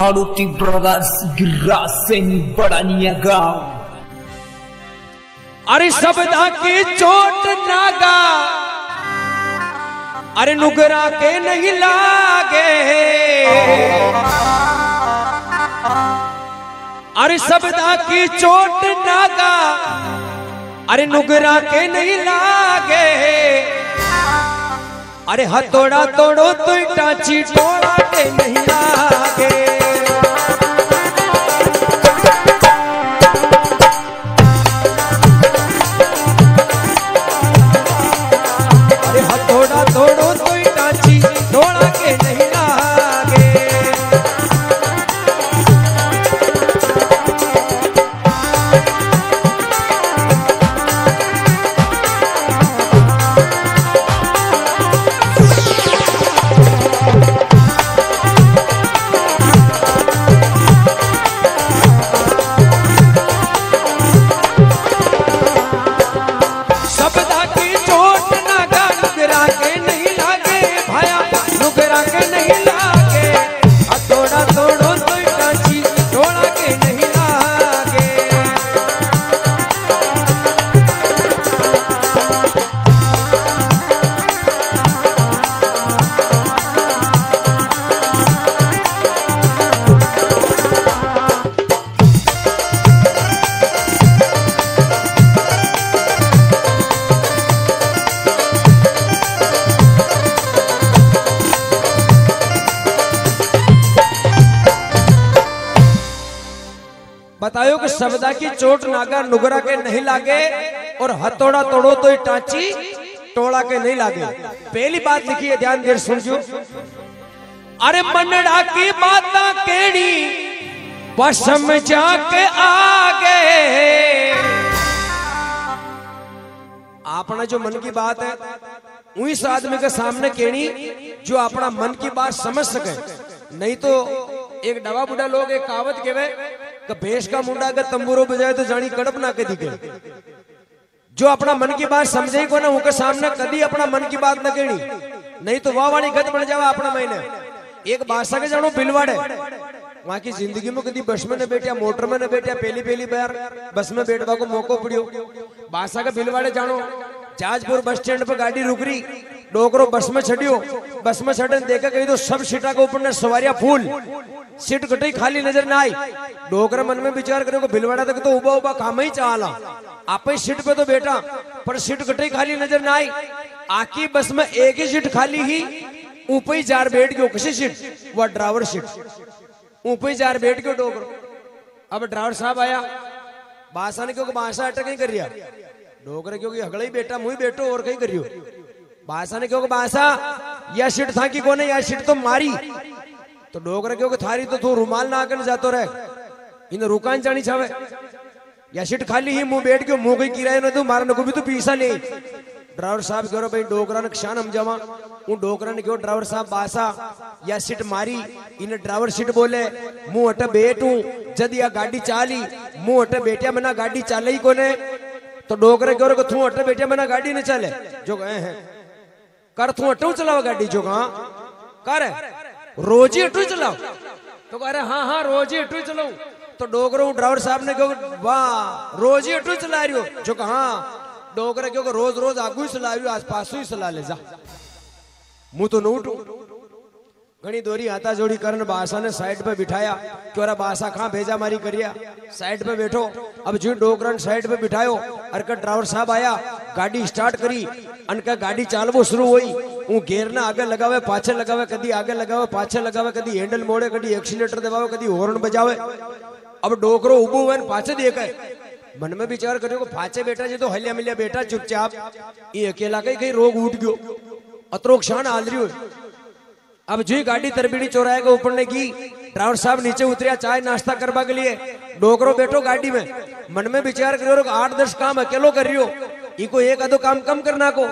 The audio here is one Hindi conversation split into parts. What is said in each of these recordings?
Aduti Brothers गिरासेन बड़ानिया गांव। अरे सबदा की चोट नागा, अरे नुगरा के नहीं लागे। अरे सबदा की चोट नागा, अरे नुगरा के नहीं लागे। अरे हथौड़ा तोड़ो तो टाची टोड़ा के नहीं लागे। बतायो कि सबदा की चोट नागा नुगरा के नहीं लागे और हथौड़ा तोड़ो तो टाची टोड़ा के नहीं लागे। पहली बात लिखी है, ध्यान देर सुनजो। अरे मनड़ा की बाता केड़ी पसम जाके आगे। अपना जो मन की बात है उस आदमी के सामने केड़ी जो अपना मन की बात समझ सके। नहीं तो एक डवा बुढ़ा लोग एक कहावत कहवे कि भेष का मुंडा अगर तंबूरो बजाए तो जानी कड़प ना के दिखे। जो अपना मन की बात समझे को ना उनके सामने कभी अपना मन की बात न कहनी, नहीं तो वाह वाणी गत बन जावा अपना महीने। एक बादशाह के जानो बिलवाड़े, वहां की जिंदगी में कभी बस में न बैठा, मोटर में न बैठा, पहली बार बस में बैठवा को मौको पड़ियो। बादशाह के बिलवाड़े जानो, जाजपुर बस स्टैंड पर गाड़ी रुक रही, डोकरो बस में छड़ियो। बस में छड़ने देखा कहीं तो सब सीटा के ऊपर ने सवारियां फूल, सीट कटई खाली नजर ना आई। डोकरा मन में विचार करे को बिलवाड़ा तक तो उबा उबा काम ही चाला, आप ही सीट पे तो बैठा पर सीट कटई खाली नजर ना आई। आकी बस में एक ही सीट खाली ही, ऊपर ही जार बैठ गयो। किसी सीट वह ड्राइवर सीट, ऊपर ही जार बैठ गयो डोकरो। अब ड्राइवर साहब आया, बादशाह ने क्योंकि बादशाह अटक नहीं कर रिया, डोकरे क्योंकि हगड़ा ही बेटा मुझे बैठो और कहीं करियो। बादशाह ने क्योंकि बादशाह यह सीट था कि कोने यह सीट तो मारी, तो डोकरे क्योंकि थारी तो तू रुमाल ना आकर जातो रहे, इन रुकान जानी छावे। या सीट खाली ही मुंह बैठ गयो, मुंह कहीं किराए न तू मारने को भी तो पैसा ले। ड्राइवर साहब कहो भाई डोकरा ने क्षण हम जमा, उन डोकरा ने क्यों ड्राइवर साहब बादशाह या सीट मारी, इन ड्राइवर सीट बोले मुंह अटे बैठू जद या गाड़ी चाली, मुंह अटे बैठिया मना गाड़ी चाले ही कोने। तो डोकरे कहो को तू अटे बैठिया मना गाड़ी न चले, जो गए हैं कर तू अटू चलाओ गाड़ी, जो कहा कर रोज ही अटू चलाओ, तो कह रहे हाँ हाँ रोज ही अटू चलाऊ। तो डोकरो ड्राइवर साहब ने कहो वाह रोज ही अटू चला रही हो, जो कहा डोकरे क्योंकि रोज रोज आगू ही चला रही हो, आस पास ही चला ले जा, मुंह तो न उठू। घनी दोरी हाथा जोड़ी करन बादशाह ने साइड पे बिठाया, क्यों बादशाह कहाँ भेजा मारी करिया, साइड पे बैठो। अब जो डोकरन साइड पे बिठायो, अरका ड्राइवर साहब आया, गाड़ी स्टार्ट करी, अनका गाड़ी चालवो शुरू हुई। वो गेर ना आगे लगावे पाछे लगावे, कदी आगे लगावे पाछे लगावे, कदी हैंडल मोड़े, कदी एक्सीलेटर दबावे, कदी हॉर्न बजावे। अब डोकरो उबो हुए पाछे देखे, मन में विचार करो को पाछे बैठा जी तो हलिया मिलिया बैठा चुपचाप, ये अकेला कहीं रोग उठ गयो, अतरो क्षण हाल रही हो। अब जो गाड़ी तरबीड़ी चौराहे के ऊपर ने की, ड्राइवर साहब नीचे उतरिया चाय नाश्ता करवा के लिए। डोकरो बैठो गाड़ी में, मन में विचार करो 8-10 काम अकेलो कर रही हो, इको एक आधो काम कम करना को।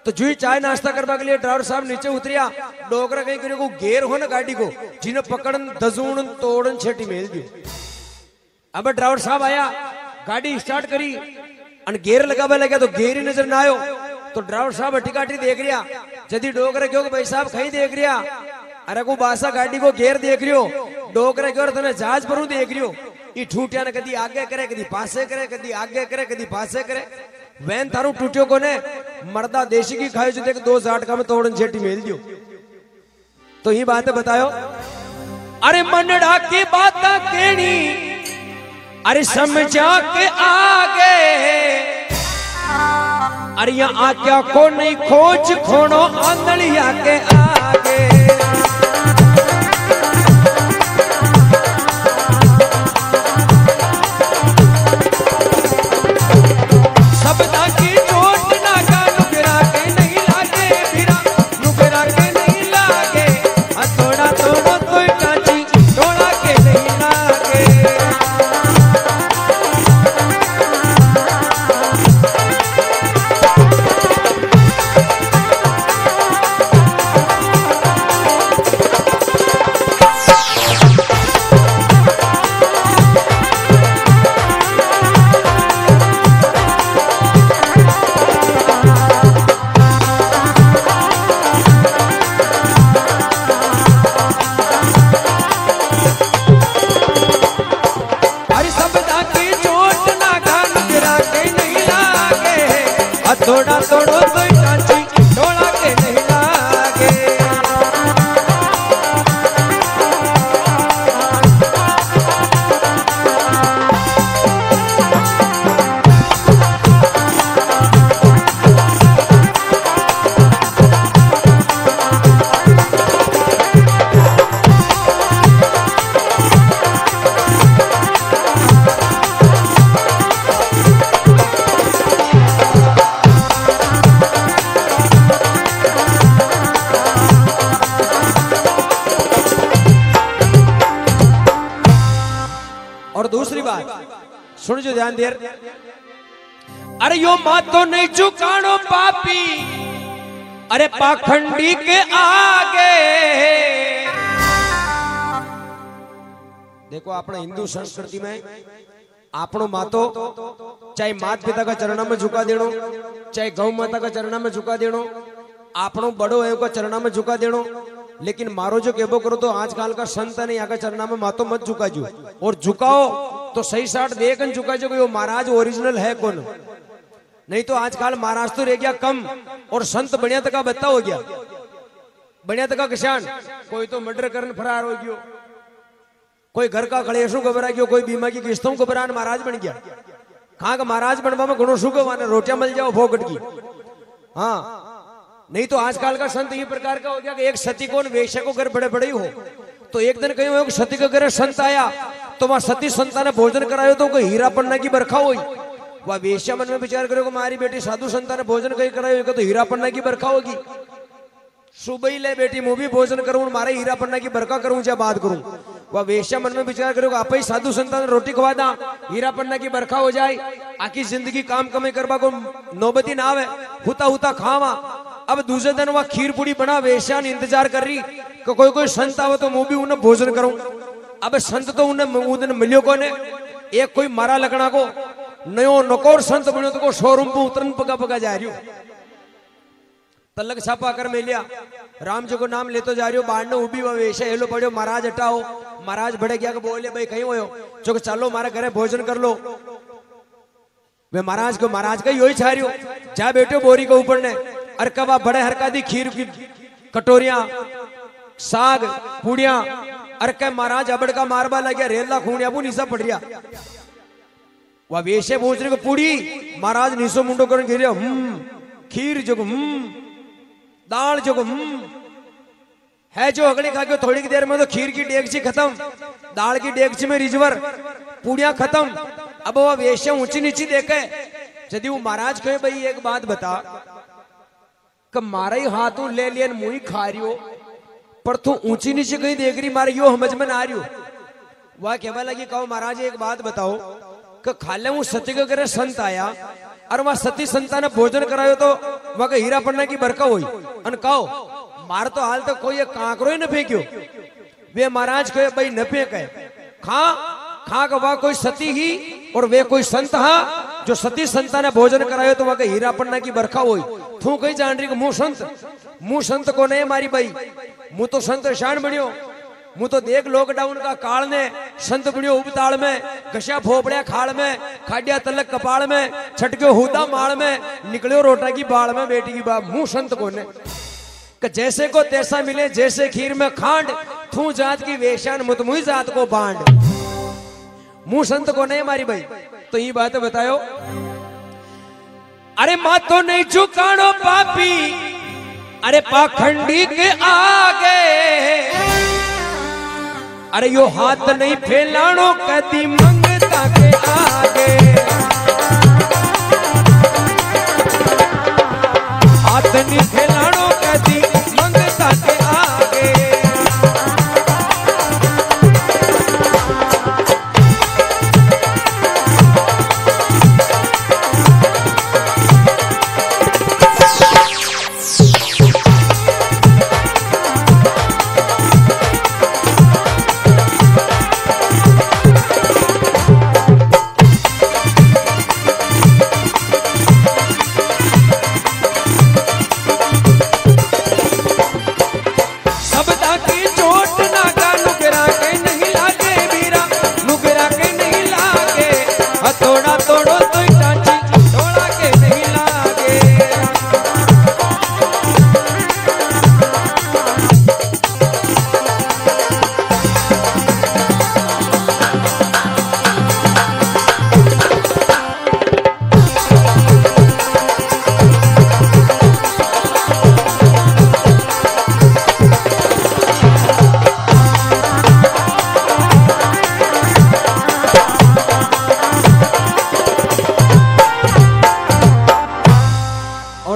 तो जो ही चाय नाश्ता करवा के लिए ड्राइवर साहब नीचे उतरिया, डोकरा कहीं करियो को गेर हो ना गाड़ी को, जिन्हें पकड़न दजून तोड़न छेटी मेल दी। अब ड्राइवर साहब आया, गाड़ी स्टार्ट करी, अन गेर लगावे लगे तो गेर ही नजर ना आयो। तो ड्राइवर साहब अटिकाटी देख रिया, जदी डोकरे क्यों भाई साहब कहीं देख रिया, अरे को बासा गाड़ी को गेर देख रही हो, डोकरे की ओर तने जहाज पर देख रियो ई ठूटिया ने कदी आगे करे कदी पासे करे कदी आगे करे कदी पासे करे वैन थारू टूटियो कोने मर्दा देशी की खाए जो देख 2 झाटका में तोड़न छेटी मेल दियो। तो ये बातें बतायो अरे मनड़ा की बात केनी अरे समझा के आगे अरे यहाँ आज्ञा को नहीं खोज खोनो आंधलिया के आगे सबदा की चोट ना का नुकरा के नहीं लागे फिरा नुकरा के नहीं लागे थोड़ा थोड़ा कोई काची थोड़ा के नहीं लागे। थोड़ा थोड़ा कोई काची थोड़ा के नहीं लागे। और दूसरी बात सुन जो ध्यान दे अरे यो मात तो नहीं झुकानो पापी अरे पाखंडी के आगे। देखो अपने हिंदू संस्कृति में आपनो मातो चाहे माता पिता का चरणों में झुका देनो चाहे गौ माता का चरणों में झुका देनो आपनो बड़ो है का चरणों में झुका देनो लेकिन मारो जो केबो करो तो आजकल का संत ने यहाँ का चरणा में मातो मत झुका जो और झुकाओ तो सही साठ देख झुका जो वो महाराज ओरिजिनल है कौन नहीं तो आजकल महाराज तो रह गया कम और संत बढ़िया तक बत्ता हो गया बढ़िया तक किसान कोई तो मर्डर करने फरार हो गयो कोई घर का कलेशों घबरा गयो कोई बीमा की किस्तों को घबरान महाराज बन गया कहाँ का महाराज बनवा में गुणों सुख रोटियां मिल जाओ फोकट की। हाँ नहीं तो आजकल का संत ये प्रकार का हो गया कि एक सती को वेश्या को घर बड़े बड़े हो तो एक दिन कहीं हो सती के घर संत आया तो वहां सती संता ने भोजन करायो तो कोई हीरा पन्ना की बरखा हुई वह वेश्या मन में विचार करो हमारी बेटी साधु संता ने भोजन कहीं करायो तो हीरा पन्ना की बरखा होगी सुबह ही ले बेटी मुंह भी भोजन करूं मारे हीरा पन्ना की बरखा करूं या बात करूं वह वेश्या मन में विचार करो आप ही साधु संता ने रोटी खवा दा हीरा पन्ना की बरखा हो जाए आखी जिंदगी काम कमाई करवा को नौबती ना आवे हुता हुता खावा। अब दूसरे दिन वह खीर पूड़ी बना वेश्या ने इंतजार कर रही कि कोई संत आवे तो मुंह भी उन्हें भोजन करूं। अब संत तो उन्हें मिलियो को ने एक कोई मारा लगना को नयो नकोर संत बनो तो को शोरूम पे उतरन पका पका जा रही हो तलक छापा कर मिलिया राम जी को नाम लेतो जा रही हो बाढ़ ने उभी हुआ वेश्या हेलो पड़ो महाराज हटाओ महाराज बड़े गया बोले भाई कहीं हो चो चलो मारे घरे भोजन कर लो वे महाराज का यही छा रही हो जा बैठो बोरी के ऊपर ने अरे कब आप बड़े हरका दी खीर की कटोरियां साग पूड़ियां अरे कह महाराज अबड़ का मारबा लग गया रेला खूनिया वो नीसा पड़ रहा वह वेश्या पहुंच रही पूड़ी महाराज नीसो मुंडो कर गिरे खीर जो दाल जो है जो अगली खा के थोड़ी की देर में तो खीर की डेगची खत्म दाल की डेगची में रिजवर पूड़ियां खत्म। अब वह वेश्या ऊंची नीची देखे यदि वो महाराज कहे भाई एक बात बता कि मारा ही हाथों ले लिया मुंह खा रही हो पर तू ऊंची नीचे कहीं देख रही मारे यो समझ में ना आ रही हो वह कहवा लगी कहो महाराज एक बात बताओ कि खाले वो सती के घरे संत आया और वह सती संता ने भोजन करायो तो वह का हीरा पन्ना की बरका हुई अन कहो मार तो हाल तक कोई कांकरो ही न फेंक्यो वे महाराज कहे भाई न फेंके खा का वह कोई सती ही और वे कोई संत हा जो सती संता ने भोजन करायो तो वह का हीरा पन्ना की बरखा हुई तू कहीं जान रही मुंह संत को नहीं मारी भाई मुंह तो संत शान बनियो मु तो देख लॉकडाउन का काल ने संत बुढ़ियो उपताल में घस्या फोपड़िया खाल में खाडिया तलक कपाल में छटक्यो हुदा माल में निकलियो रोटा की बाल में बेटी की बाप मुंह संत को ने जैसे को तैसा मिले जैसे खीर में खांड थू जात की वेशान मुतमुई जात को बांड मुंह संत को नहीं मारी भाई। तो ये बात बतायो। अरे माँ तो नहीं झुकानो पापी अरे पाखंडी के आगे अरे यो हाथ नहीं फैलानो कदी मंगता के आगे हाथ नहीं फैलानो कदी मंगता के आगे।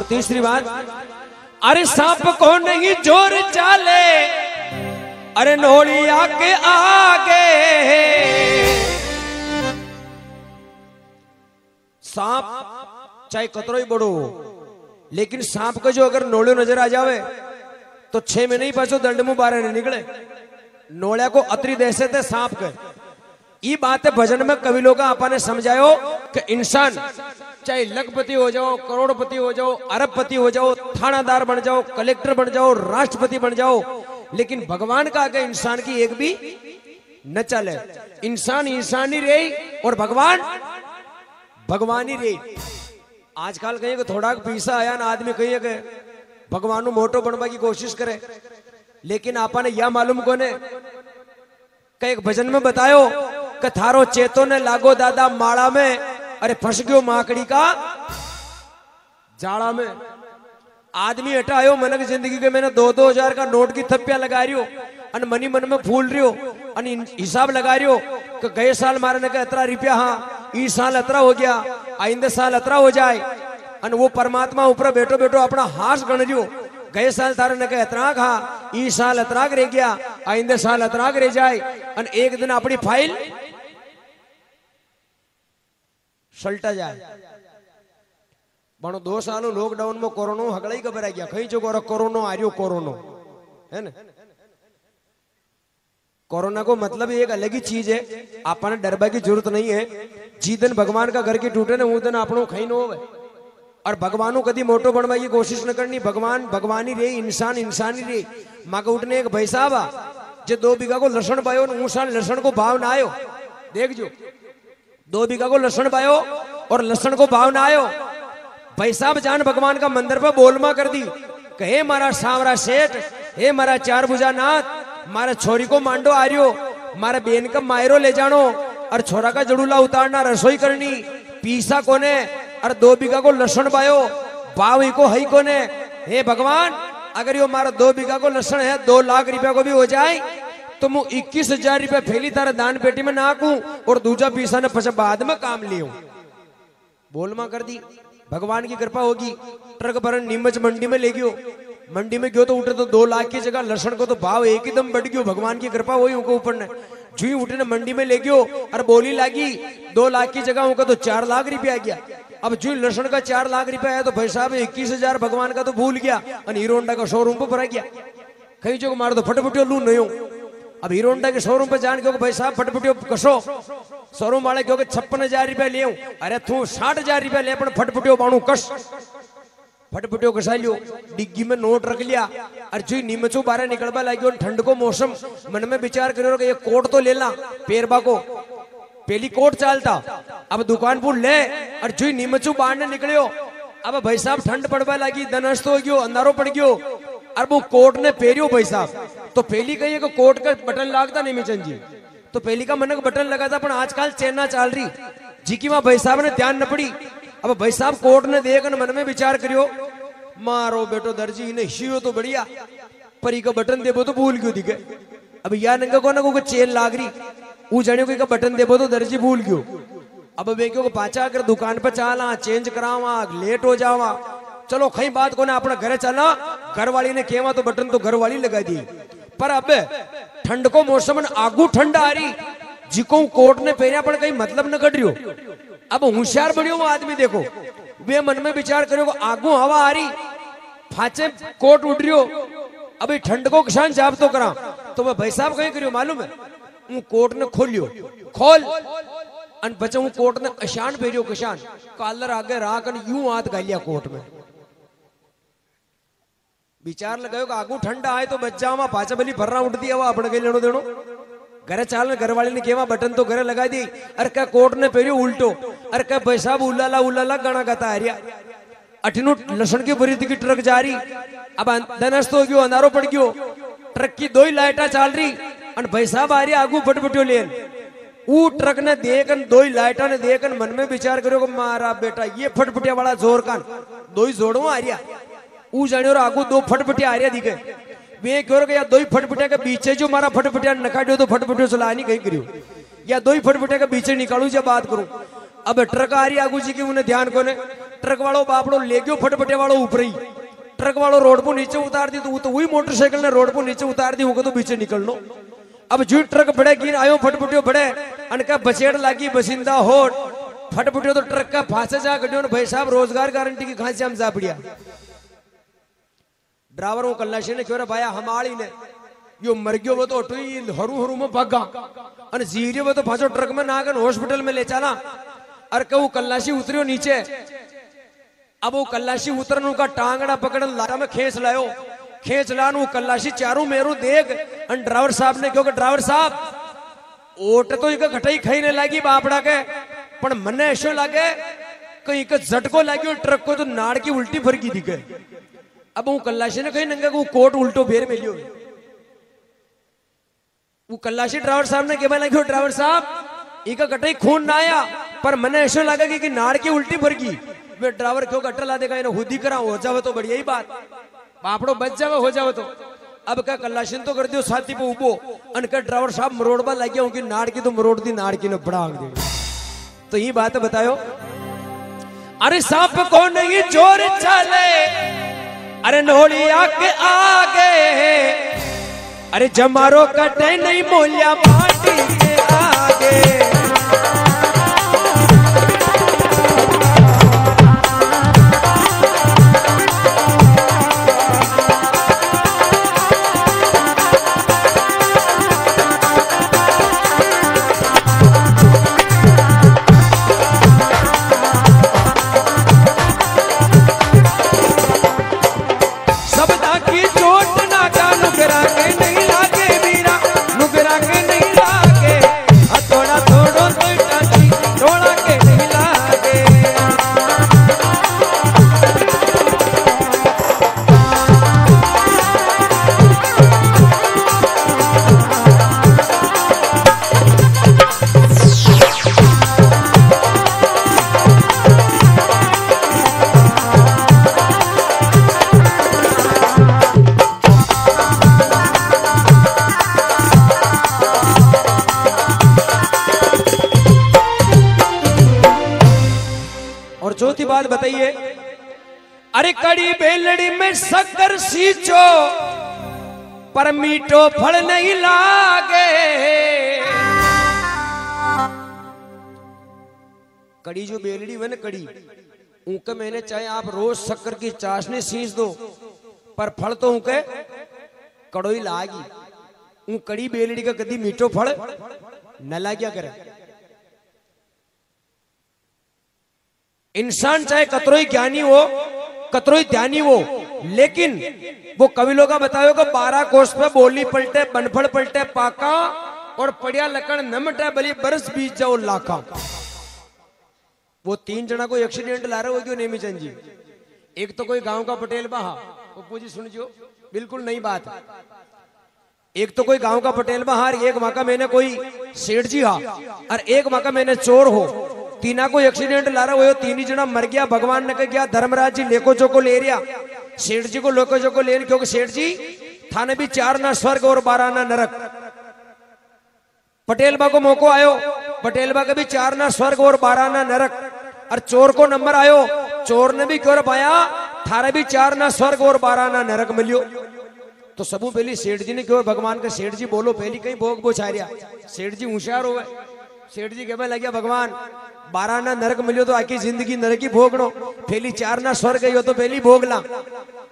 तीसरी बात अरे सांप को नहीं जोर चाले अरे नोलिया के आगे सांप चाहे कतरो ही बड़ो लेकिन सांप का जो अगर नोलियो नजर आ जावे तो 6 महीने ही पाछो दंड मुंह बाहर नहीं निकले। नोलिया को अतरी दहशत है सांप के। ये बात है भजन में कवि लोग आपा ने समझायो कि इंसान चाहे लखपति हो जाओ करोड़पति हो जाओ अरबपति हो जाओ थानादार बन जाओ कलेक्टर बन जाओ राष्ट्रपति बन जाओ लेकिन भगवान का आगे इंसान की एक भी न चले। इंसान इंसान ही रही और भगवान भगवान ही रही। आजकल कहीं थोड़ा पैसा आया ना आदमी कहीं के भगवान को मोटो बनवा की कोशिश करे लेकिन आपा ने यह मालूम कोने का एक भजन में बतायो कि थारो चेतो ने लागो दादा माड़ा में अरे फंस गयो माकड़ी का जाड़ा में। आदमी हटायो मनक जिंदगी के मैंने 2-2 हजार का नोट की थप्पिया लगा रही हो अन मनी मन में फूल रही हो अन हिसाब लगा रही हो कि गए साल मारे ने इतना रुपया हाँ इस साल अतरा हो गया आइंदे साल अतरा हो जाए अन वो परमात्मा ऊपर बैठो बैठो अपना हाथ गण रही हो गए साल तारे ने इतना खा इस साल अतराग रह गया आइंदे साल अतराग रह जाए अन एक दिन अपनी फाइल सल्टा जाए। बनो 2 सालों लॉकडाउन में कोरोना हगड़ा ही घबरा गया कहीं जो कोरोना आ रही कोरोना है ना। कोरोना को मतलब एक अलग ही चीज है आपने डरबा की जरूरत नहीं है। जिस दिन भगवान का घर की टूटे ना उस दिन आपनो खाई न हो और भगवानों कभी मोटो बनवा की कोशिश न करनी। भगवान भगवान ही रही इंसान इंसान ही रही। माँ का उठने एक भाई साहब जो 2 बीघा को लसन पायो उस साल लसन को भाव ना आयो देख जो 2 बीघा को लसन पायो और लसन को भाव ना आयो। भाई साहब जान भगवान का मंदिर पर बोलमा कर दी कहे मारा सावरा सेठ हे मारा 4 भुजा नाथ मारा छोरी को मांडो आ रही हो मारा बेन का मायरो ले जानो और छोरा का जड़ूला उतारना रसोई करनी पीसा कोने और 2 बीघा को लसन पायो भाव ही को हई कोने। हे भगवान अगर यो मारा 2 बीघा को लसन है 2 लाख रुपया को भी हो जाए तो मु 21,000 रुपया फैली तारा दान पेटी में नाकू और दूजा पीसा ने पछ बाद में काम लियो बोलमा कर दी। भगवान की कृपा होगी ट्रक पर नीमच मंडी में ले गयो मंडी में गयो तो उठे तो 2 लाख की जगह लसन को तो भाव एक ही दम बढ़ गयो। भगवान की कृपा हुई उनको ऊपर ने जुई उठे ने मंडी में ले गयो और बोली लागी 2 लाख की जगह उनका तो 4 लाख रुपया आ गया। अब जुई लसन का 4 लाख रुपया है तो भाई साहब 21,000 भगवान का तो भूल गया और हीरो होंडा का शोरूम पर भरा गया कहीं जो मारो तो फटफटियो लू नहीं हो। अब हीरो होंडा के शोरूम पे जान के भाई साहब फटफटियो कसो शोरूम वाले क्योंकि 56,000 रुपया ले अरे तू 60,000 रुपया ले फटफटियो बाणु कस फटफटियो कसा लियो, डिग्गी में नोट रख लिया और जो नीमचो बारे निकलवा लगी ठंड को मौसम मन में विचार करो ये कोट तो लेना पेरबा को पहली कोट चालता अब दुकान पर ले और जो नीमचो बाहर ने निकलियो अब भाई साहब ठंड पड़वा लगी दनस्त हो गयो अंधारो पड़ गयो और वो कोट ने पेरियो भाई साहब तो पहली कही कि कोट का बटन लागता नहीं मिचन जी तो पहली का मन का बटन लगा था पर आजकल चेना चाल रही जी की वहां भाई साहब ने ध्यान न पड़ी अब भाई साहब कोट ने देख मन में विचार करियो मारो बेटो दर्जी ने शियो तो बढ़िया परी का बटन देबो तो भूल गयो दिखे अब या नंगा को ना को चेन लाग रही वो जाने को बटन देबो तो दर्जी भूल गयो अब बेक्यो को पाचा अगर दुकान पर चाला चेंज करावा लेट हो जावा चलो कहीं बात को ना अपना घरे चला घर वाली ने केवा तो बटन तो घर वाली लगा दी पर अब ठंड को मौसम आगू ठंड आ रही जिको कोट ने पहना पर कहीं मतलब न कट रियो अब होशियार बढ़ियो वो आदमी देखो वे मन में विचार करो आगू हवा आ रही फाचे कोट उड़ रियो अभी ठंड को किसान जाप तो करा तो वह भाई साहब कहीं करियो मालूम है वो कोट ने खोलियो खोल अन बच्चे वो कोट ने कशान भेजो कशान कॉलर आगे राख यूं हाथ गालिया कोट में विचार लगायो आगू ठंडा आए तो बच्चा वहां पाचा बली फर्रा उठती है अपने के लेनो देनो घरे चाल घर वाले ने केवा बटन तो घरे लगा दी अरे क्या कोट ने पेरियो उल्टो अरे क्या भाई साहब उल्ला गाना गाता है अठिनो लसन की भरी की ट्रक जा रही अब दनस्त हो गयो अंधारो पड़ गयो ट्रक की दो ही लाइटा चाल रही और भाई साहब आ रही आगू फटफटियो लेन वो ट्रक ने देखन दो ही लाइटा ने देखन मन में विचार करो मारा बेटा ये फटफटिया वाला जोर कान दो ही जोड़ो आ रहा वो जाने और आगू दो फटफटिया आ रहा दिखे वे क्यों या दो ही फटफटिया के पीछे जो मारा फटफटिया नकाटियो तो फटफटियो चला नहीं कहीं करियो या दो ही फटफटिया के पीछे निकालू जब बात करूं अब ट्रक आ रही आगू जी की उन्हें ध्यान को ने ट्रक वालों बापड़ो ले गयो फटफटिया वालों ऊपर ही ट्रक वालों रोड पर नीचे उतार दी तो वही मोटरसाइकिल ने रोड पर नीचे उतार दी होगा तो पीछे निकल लो अब जो ट्रक बड़े गिर आयो फटफटियो बड़े अनका बचेड़ लागी बसिंदा होट फटफटियो तो ट्रक का फांसे जा गड्यो भाई साहब रोजगार गारंटी की खांसी हम जा पड़िया ड्राइवर वो कल्लाशी ने क्यों भाया हमारी ने यो मर गयो वो तो हरू हरू में भागा और जीरे वो तो फांसो ट्रक में नागन हॉस्पिटल में ले चला और कहू कल्लाशी उतरियो नीचे अब वो कल्लाशी उतरन उनका टांगड़ा पकड़न लारा में खींच लायो खींच लान वो कल्लाशी चारों मेरू देख और ड्राइवर साहब ने क्योंकि ड्राइवर साहब ओट तो एक घटाई खाई लगी बापड़ा के पर मने ऐसो लागे कहीं एक झटको लगी ट्रक को तो नाड़ की उल्टी फरकी दिखे अब वो कल्लाशी ने कहीं नंगा वो कोट उल्टो फेर में लियो वो कल्लाशी ड्राइवर साहब ने कहने लगे ड्राइवर साहब एक कटाई खून ना आया पर मने ऐसा लगा कि नाड़ की उल्टी फरकी वे ड्राइवर क्यों कट्टा ला देगा इन्हें खुद ही करा हो जावे तो बढ़िया ही बात बापड़ो बच जावे हो जावे तो अब क्या कल्लाशी तो कर दियो साथी पे उबो अनका ड्राइवर साहब मरोड़बा लग गया उनकी नाड़ की तो मरोड़ दी नाड़ की ने बड़ा दे तो ये बात बतायो अरे सांप को नहीं जोर चले अरे नोलिया के आगे अरे जमारो कटे नहीं मोलिया माटी के आगे चौथी बात बताइए अरे कड़ी बेलड़ी में शक्कर सींचो पर मीठो फल नहीं लागे कड़ी जो बेलड़ी है ना कड़ी उनके मैंने चाहे आप रोज शक्कर की चाशनी सींच दो पर फल तो उनके कड़ोई लागी उन कड़ी बेलड़ी का कभी मीठो फल न लाग्या करे इंसान चाहे कतरो ही ज्ञानी हो कतरो ही ध्यानी वो, लेकिन वो कवि लोग का बतायो कि 12 कोस पे बोली पलटे, बनफड़ पलटे पाका, और पड़िया लकड़ न मटे भली बरस बीत जाओ लाखा। वो 3 जना को एक्सीडेंट ला रहे हो क्यों नेमीचंद जी? एक तो कोई गांव का पटेल बहा, पप्पू जी सुन जो, बिल्कुल नई बात है। एक तो कोई गांव का पटेल बहार, एक वहां का मैंने कोई सेठ जी हा, और एक वहां का मैंने चोर हो। तीना को एक्सीडेंट ला रहा हो, 3 ही जना मर गया। भगवान ने कहा क्या धर्मराज जी लेको जो को ले रिया, सेठ जी को लेको जो को ले, क्योंकि सेठ जी थाने भी 4 ना स्वर्ग और 12 ना नरक। पटेल बा को मौको आयो, पटेल बा का भी 4 ना स्वर्ग और 12 ना नरक, और चोर को नंबर आयो, चोर ने भी क्यों पाया थारे भी 4 ना स्वर्ग और 12 ना नरक मिलियो। तो सबू पहली सेठ जी ने क्यों भगवान के, सेठ जी बोलो पहली कहीं भोग बोछारिया। सेठ जी होशियार हो गए, सेठ जी कहने लगे भगवान 12 ना नरक मिलियो तो आखी जिंदगी नरक ही भोगनो, पहली 4 ना स्वर्ग हो तो पहली भोग ला।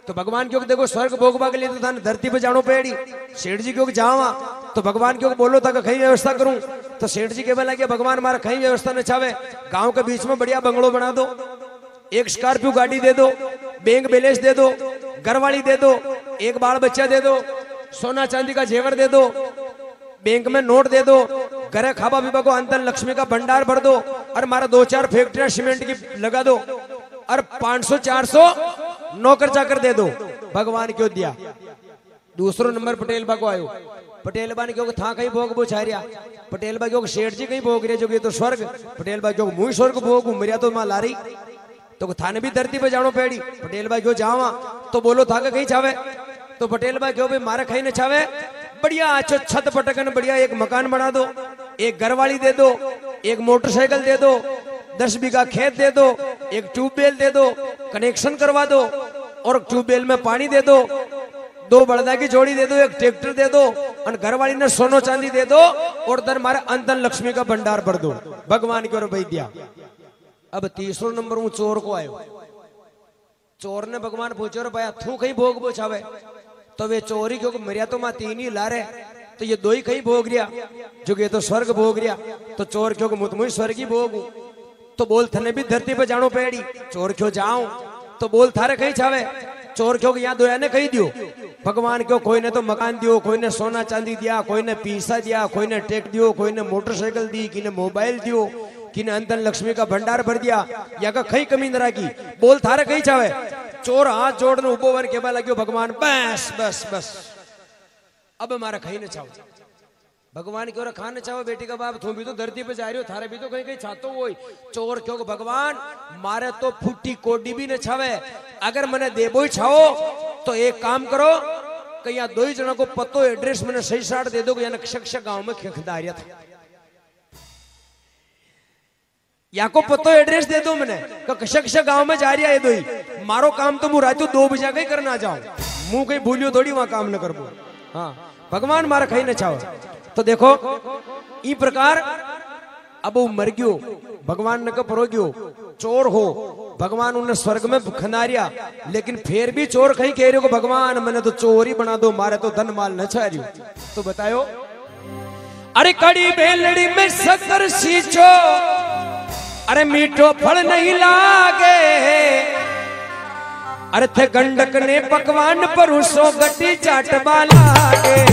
तो भगवान क्यों देखो स्वर्ग भोगवा के लिए तो थाने धरती पे जानो पेड़ी। सेठ जी क्यों जावा तो भगवान क्यों बोलो था कहीं व्यवस्था करूं। तो सेठ जी कहने लगे भगवान हमारा कहीं व्यवस्था न चावे, गांव के बीच में बढ़िया बंगलो बना दो, एक स्कॉर्पियो गाड़ी दे दो, बैंक बैलेंस दे दो, घरवाली दे दो, एक बाल बच्चा दे दो, सोना चांदी का जेवर दे दो, बैंक में नोट दे दो, घरे खाबा पीबा को अंतन लक्ष्मी का भंडार भर दो, और मारा 2-4 फैक्ट्रियां सीमेंट की लगा दो, और 500-400 नौकर चाकर दे दो। भगवान क्यों दिया। दूसरो नंबर पटेल बा को आयो, पटेल बा ने क्यों था कहीं भोग बोछारिया। पटेल बा क्यों सेठ जी कहीं भोग रहे जो ये तो स्वर्ग, पटेल बा क्यों मुंह स्वर्ग भोग मरिया तो मां लारी, तो थाने भी धरती पे जानो पेड़ी। पटेल बा क्यों जावा तो बोलो था कहीं चावे, तो पटेल बा क्यों भी मारे कहीं न चावे, बढ़िया अच्छो छत पटकन बढ़िया एक मकान बना दो, एक घरवाली दे दो, एक मोटरसाइकिल दे दो, 10 बीघा खेत दे दो, एक ट्यूबवेल दे दो, कनेक्शन करवा दो, और ट्यूबवेल में पानी दे दो, 2 बलदा की जोड़ी दे दो, एक ट्रैक्टर दे दो, और घरवाली ने सोनो चांदी दे दो, और दर मारे अंतन लक्ष्मी का भंडार भर दो। भगवान की ओर भाई दिया। अब तीसरो नंबर वो चोर को आयो। चोर ने भगवान पूछो रे भाई तू कहीं भोग बोछावे, तो वे चोरी क्योंकि मरिया तो मां 3 ही ला रहे, तो ये 2 ही कहीं भोग रिया, जो ये तो स्वर्ग भोग रिया। तो चोर क्योंकि मुतमुई स्वर्ग ही भोग, तो बोल थने भी धरती पे जानो पेड़ी। चोर क्यों जाऊं तो बोल थारे कहीं चावे, चोर क्यों यहाँ दोया ने कही दियो। भगवान क्यों कोई ने तो मकान दियो, कोई ने सोना चांदी दिया, कोई ने पीसा दिया, कोई ने टेक दियो, कोई ने मोटरसाइकिल दी, कि ने मोबाइल दियो, कि ने अंतन लक्ष्मी का भंडार भर दिया, या का कहीं कमी न रखी। बोल थारे कहीं चावे। चोर हाथ जोड़ने उबो वर के लग्यो भगवान बस बस बस अब हमारा कहीं न चाहो। भगवान क्यों खाने चाहो बेटी का बाप, तू भी तो धरती पे जा रही हो, थारे भी तो कहीं कहीं चाहते हो। चोर क्यों भगवान मारे तो फुट्टी कोडी भी न छावे, अगर मैंने देबो ही छाओ तो एक काम करो कहीं 2 ही जना को पतो एड्रेस मैंने सही साठ दे दो, या गांव में खेखदारिया था, या को पतो एड्रेस दे दो मैंने कशा गांव में जा रही है 2 ही। मारो काम तो मुझे रातों 2 बजे कहीं करना जाओ, मुंह कहीं भूलियो थोड़ी वहां काम न करबो। हाँ भगवान मारा कहीं न चाहो। तो देखो ई प्रकार अब वो मर गयो, भगवान ने कपरो गयो, चोर हो, भगवान उन्हें स्वर्ग में खनारिया, लेकिन फिर भी चोर कहीं कह रहे हो भगवान मैंने तो चोर ही बना दो, मारे तो धन माल न छा रही। तो बतायो अरे कड़ी बेलड़ी में शक्कर सींचो, अरे मीठो फल नहीं लागे, अरे थे गंडक ने पकवान पर उसो गटी चाटबा लागे।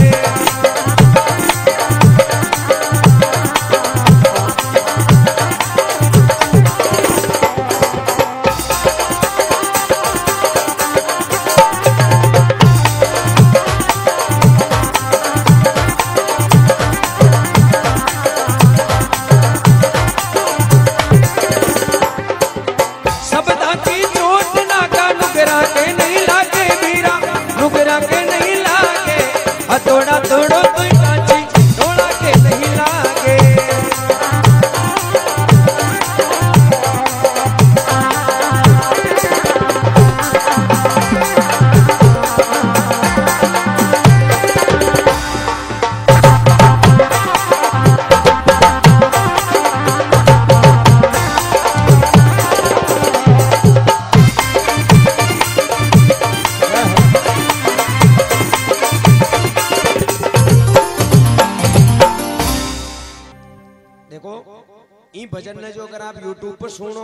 भजन ने जो अगर आप YouTube पर सुनो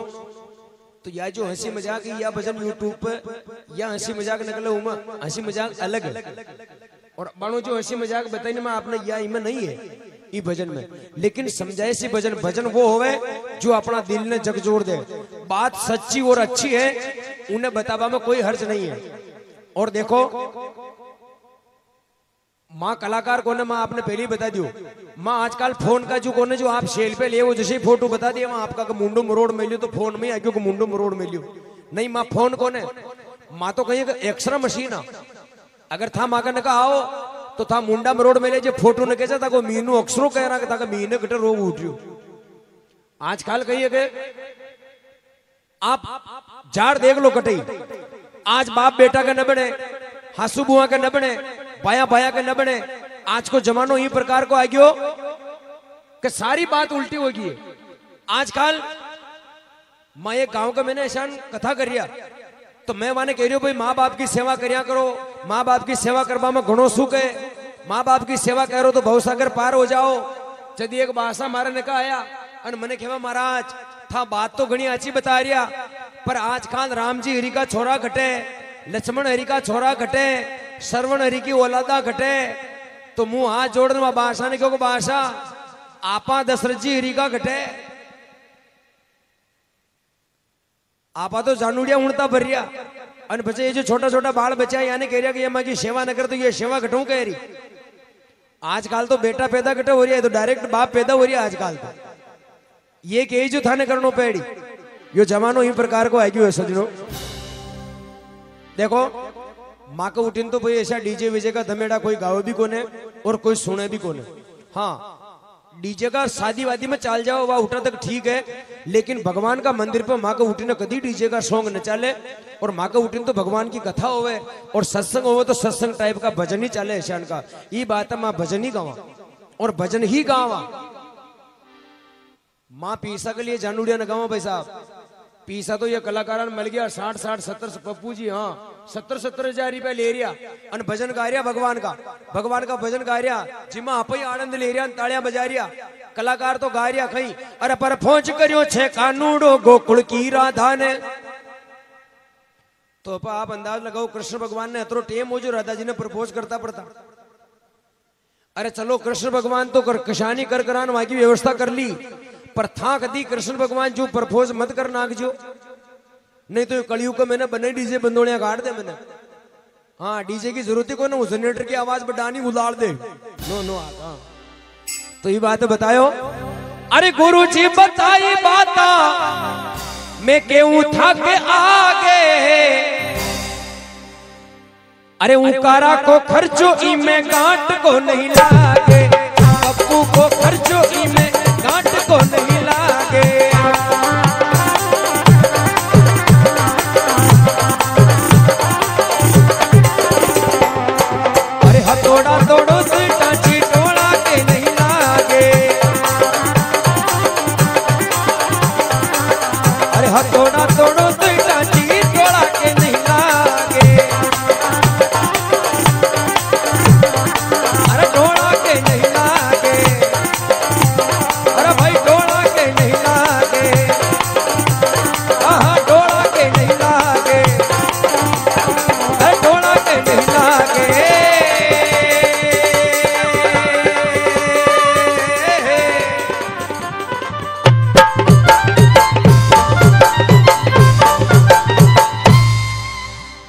तो या जो हंसी मजाक या भजन यूट्यूब पे या हंसी मजाक निकले उमा हंसी मजाक अलग है, और बाणो जो हंसी मजाक बताने में आपने या इमे नहीं है ई भजन में। लेकिन समझाए सी भजन, भजन वो होवे जो अपना दिल ने झकझोर दे, बात सच्ची और अच्छी है, उन्हें बतावा में कोई हर्ज नहीं है। और देखो माँ कलाकार कोने, माँ आपने पहले ही बता दियो, माँ आजकल फोन का जो कोने जो आप सेल पे ले वो जैसे ही फोटो बता दिया वहां आपका मुंडो मरोड़ मिलियो, तो फोन में आगे मुंडो मरोड़ मिलियो नहीं। माँ फोन कोने, माँ तो कहीं एक्स्ट्रा मशीन आ, अगर था माँ का ने कहा आओ तो था मुंडा मरोड़ मिले जो फोटो ने कैसा था को मीनू अक्सरों कह रहा था मीने कटे रोग उठियो। आजकल कहिए के आप झाड़ देख लो कटे, आज बाप बेटा का न बने, हासू बुआ का न बने, बाया बाया का न बने। आज को जमानो ही प्रकार को आ गयो कि सारी बात उल्टी होगी। आजकल मैं एक गांव का मैंने ऐसा कथा करिया तो मैं माने कह रही हूं भाई माँ बाप की सेवा करिया करो, माँ बाप की सेवा करवा में घणो सुख है, माँ बाप की सेवा करो तो भवसागर पार हो जाओ। यदि एक भाषा मारे ने कहा आया और मैंने कहा महाराज था बात तो घनी अच्छी बता रिया, पर आजकल राम जी हरि का छोरा घटे, लक्ष्मण हरि का छोरा घटे, श्रवण हरि की औलादा घटे, तो मुंह हाथ जोड़ने भाषा ने क्यों भाषा आपा दशरथ जी हरि का घटे, आपा तो जानूड़िया उड़ता भरिया। और बच्चे ये जो छोटा छोटा बाल बच्चा यानी कह रहा कि ये माँ की सेवा न कर तो ये सेवा घटू कह रही। आजकल तो बेटा पैदा घटे हो रही है तो डायरेक्ट बाप पैदा हो रही है। आजकल तो ये कही जो थाने करनो पेड़ी, यो जमानो ही प्रकार को आएगी है सजनो। देखो माँ का उठिन तो भाई ऐसा डीजे विजे का धमेड़ा कोई गावे भी कोने और कोई सुने भी कोने। हाँ डीजे का शादी वादी में चाल जाओ वह उठा तक ठीक है, लेकिन भगवान का मंदिर पर माँ का उठिन कभी डीजे का सॉन्ग न चाले। और माँ का उठिन तो भगवान की कथा होवे और सत्संग होवे तो सत्संग टाइप का भजन ही चाले ऐशान का। ये बात है माँ भजन ही गावा और भजन ही गावा। माँ पीसा के लिए जानूड़िया न गावा भाई साहब, पीसा तो ये कलाकार मिल गया 60-70 पप्पू जी, हाँ 70-70 हजार रुपया ले रिया और भजन गा रिया भगवान का भजन गा रिया, जिमा आप ही आनंद ले रिया, तालियां बजा रिया, कलाकार तो गा रिया कहीं। अरे पर पहुंच करियो छे कानूड़ो गोकुल की राधा ने, तो आप अंदाज लगाओ कृष्ण भगवान ने अतरो टेम हो जो राधा जी ने प्रपोज करता पड़ता। अरे चलो कृष्ण भगवान तो कशानी कर करान वहां की व्यवस्था कर ली, पर था कदी कृष्ण भगवान जो प्रपोज मत कर नाग जो, नहीं तो कलयुग को मैंने बने डीजे बंदोड़िया काट दे मैंने। हाँ डीजे की जरूरत ही को ना, जनरेटर की आवाज बढ़ानी उलाड़ दे नो हाँ। तो ये बात बतायो। अरे गुरु जी बताई बाता मैं क्यों था के आगे, अरे उकारा को खर्चो इमे गांठ को नहीं लागे, पप्पू को खर्चो इमे गांठ को नहीं लागे। अरे हथौड़ा तोड़ो से टाची टोला के नहीं लागे, अरे हथौड़ा तोड़ो से टाची टोला के नहीं लागे। अरे टोला के नहीं लागे, अरे भाई टोला के नहीं लागे, हाँ टोला के नहीं लागे, अरे टोला के नहीं लागे।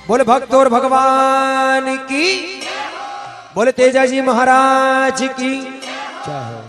बोले भक्त और भगवान की, बोले तेजाजी महाराज की जय हो।